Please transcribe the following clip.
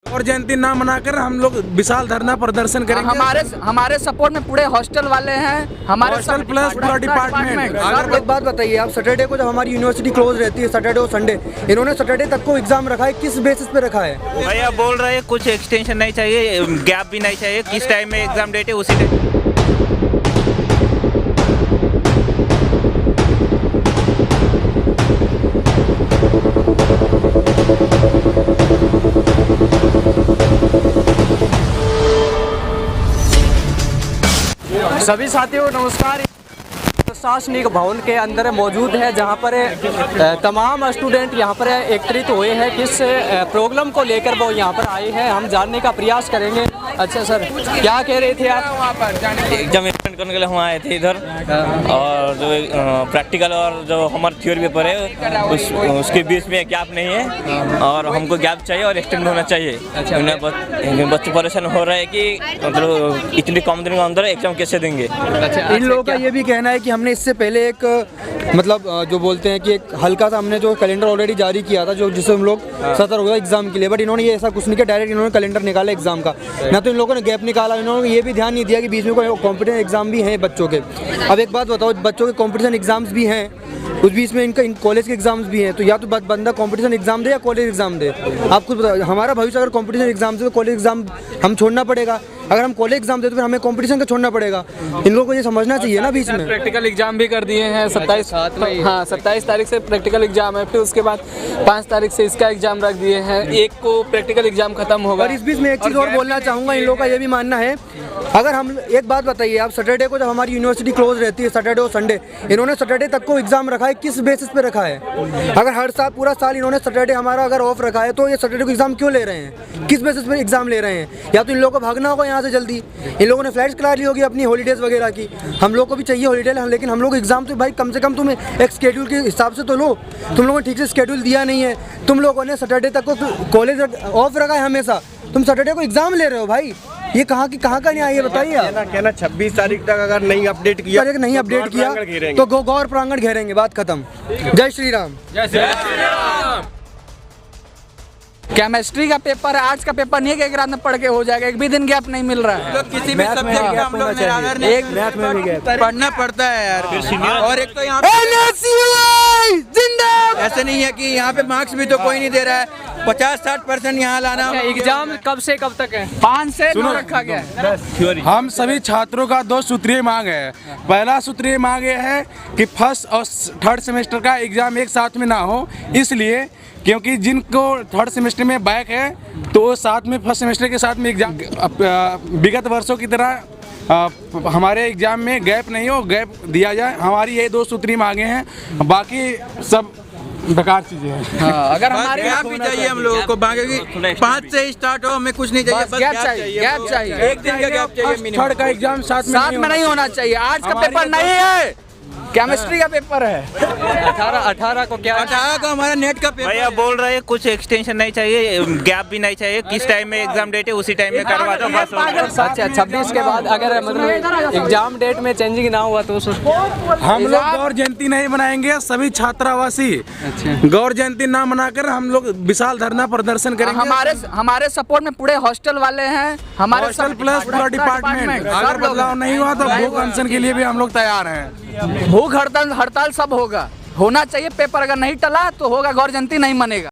और जयंती ना मनाकर हम लोग विशाल धरना प्रदर्शन करेंगे। हमारे सपोर्ट में पूरे हॉस्टल वाले हैं, हमारे हॉस्टल प्लस पूरा डिपार्टमेंट। अगर एक बात बताइए आप, सैटरडे को जब हमारी यूनिवर्सिटी क्लोज रहती है, सैटरडे और संडे, इन्होंने सैटरडे तक को एग्जाम रखा है, किस बेसिस पे रखा है? भैया बोल रहे हैं कुछ एक्सटेंशन नहीं चाहिए, गैप भी नहीं चाहिए, किस टाइम में एग्जाम डेट है उसी टाइम। सभी साथियों नमस्कार। प्रशासनिक भवन के अंदर मौजूद है, जहां पर तमाम स्टूडेंट यहां पर एकत्रित हुए हैं। किस प्रॉब्लम को लेकर वो यहां पर आए हैं, हम जानने का प्रयास करेंगे। अच्छा सर, क्या कह रहे थे आप? एग्जाम अटेंड करने के लिए हम आए थे इधर, और जो प्रैक्टिकल और जो हमारा थ्योरी पेपर है उसके बीच में गैप नहीं है, और हमको गैप चाहिए और एक्सटेंड होना चाहिए। बच्चे परेशान हो रहे हैं कि मतलब इतनी कम दिन के अंदर एग्जाम कैसे देंगे। इन लोगों का ये भी कहना है कि हमने इससे पहले एक मतलब जो बोलते हैं कि एक हल्का सा हमने जो कैलेंडर ऑलरेडी जारी किया था, जो जिससे हम लोग सतर्क हुए एग्जाम के लिए, बट इन्होंने ये ऐसा कुछ नहीं किया, डायरेक्ट इन्होंने कैलेंडर निकाला एग्जाम का। ना तो इन लोगों ने गैप निकाला, इन्होंने ये भी ध्यान नहीं दिया कि बीच में कोई कॉम्पिटिशन एग्जाम भी हैं बच्चों के। अब एक बात बताओ, बच्चों के कॉम्पिटिशन एग्जाम्स भी हैं, उस बीच में इनका कॉलेज के एग्जाम्स भी हैं, तो या तो बंदा कॉम्पिटिशन एग्जाम दे या कॉलेज एग्जाम दे। आपको बताओ, हमारा भविष्य अगर कॉम्पिटिशन एग्जाम से, तो कॉलेज एग्जाम हम छोड़ना पड़ेगा। अगर हम कॉलेज एग्जाम दे तो फिर हमें कॉम्पिटिशन का छोड़ना पड़ेगा। इन लोगों को ये समझना चाहिए ना। बीच में प्रैक्टिकल एग्जाम भी कर दिए हैं, 27 तारीख से प्रैक्टिकल एग्जाम है, फिर उसके बाद 5 तारीख से इसका एग्जाम रख दिए हैं। एक को प्रैक्टिकल एग्जाम खत्म होगा। और इस बीच में एक चीज़ और बोलना चाहूँगा, इन लोगों का ये भी मानना है, अगर हम एक बात बताइए आप, सैटरडे को जब हमारी यूनिवर्सिटी क्लोज रहती है, सैटरडे और संडे, इन्होंने सैटरडे तक को एग्जाम रखा है, किस बेसिस पे रखा है? अगर हर साल पूरा साल इन्होंने सैटरडे हमारा अगर ऑफ रखा है, तो ये सैटरडे को एग्जाम क्यों ले रहे हैं? किस बेसिस पे एग्जाम ले रहे हैं? या तो इन लोगों को भागना होगा यहाँ से जल्दी, इन लोगों ने फ्लाइट्स करा ली होगी अपनी हॉलीडेज वगैरह की। हम लोग को भी चाहिए हॉलीडे, लेकिन हम लोग एग्जाम तो भाई कम से कम तुम एक स्केड्यूल के हिसाब से तो लो। तुम लोगों ने ठीक से स्केड्यूल दिया नहीं है, तुम लोगों ने सैटरडे तक को कॉलेज ऑफ रखा है हमेशा, तुम सैटरडे को एग्जाम ले रहे हो भाई। ये कहाँ का न्याय है बताइए आप? कहना 26 तारीख तक अगर नहीं अपडेट किया तो गौर प्रांगण घेरेंगे, बात खत्म। जय श्री राम। जय श्री राम। केमिस्ट्री का पेपर है, आर्ट्स का पेपर नहीं है कि एक रात में पढ़ के हो जाएगा, एक भी दिन गैप नहीं मिल रहा है। किसी भी सब्जेक्ट का हम लोग एक मैथ में भी गैप पढ़ना पड़ता है यार। और एक तो यहाँ ऐसे नहीं है कि यहाँ पे मार्क्स भी तो कोई नहीं दे रहा है, 50-60% यहाँ लाना। एग्जाम कब से कब तक है? 5 से 9 रखा गया है। हम सभी छात्रों का 2 सूत्रीय मांग है। पहला सूत्रीय मांग ये है कि फर्स्ट और थर्ड सेमेस्टर का एग्जाम एक साथ में ना हो, इसलिए क्योंकि जिनको थर्ड सेमेस्टर में बैक है तो वो साथ में फर्स्ट सेमेस्टर के साथ में एग्जाम, विगत वर्षों की तरह हमारे एग्जाम में गैप नहीं हो, गैप दिया जाए। हमारी ये 2 सूत्रीय मांगे हैं, बाकी सब बेकार चीजें हैं। हाँ, अगर हमारे गैप भी चाहिए हम लोगों को, बाकी 5 से स्टार्ट हो, हमें कुछ नहीं चाहिए, बस गैप चाहिए। एक दिन का गैप चाहिए। थर्ड का एग्जाम साथ में नहीं होना चाहिए। आज का पेपर नहीं है, केमिस्ट्री का पेपर है। 18 को क्या? 18 को हमारा नेट का पेपर। भैया बोल रहे हैं कुछ एक्सटेंशन नहीं चाहिए, गैप भी नहीं चाहिए, किस टाइम में एग्जाम डेट है उसी टाइम में करवा दो बस। अच्छा, 26 के बाद अगर मतलब एग्जाम डेट में चेंजिंग ना हुआ तो हम लोग गौर जयंती नहीं मनाएंगे। सभी छात्रावासी गौर जयंती ना मनाकर हम लोग विशाल धरना प्रदर्शन करेंगे। हमारे सपोर्ट में पूरे हॉस्टल वाले हैं, हमारे हॉस्टल प्लस पूरा डिपार्टमेंट। अगर बदलाव नहीं हुआ तो भूख अनशन के लिए भी हम लोग तैयार हैं। भूख हड़ताल सब होगा, होना चाहिए। पेपर अगर नहीं टला तो होगा, गौर जयंती नहीं मनेगा।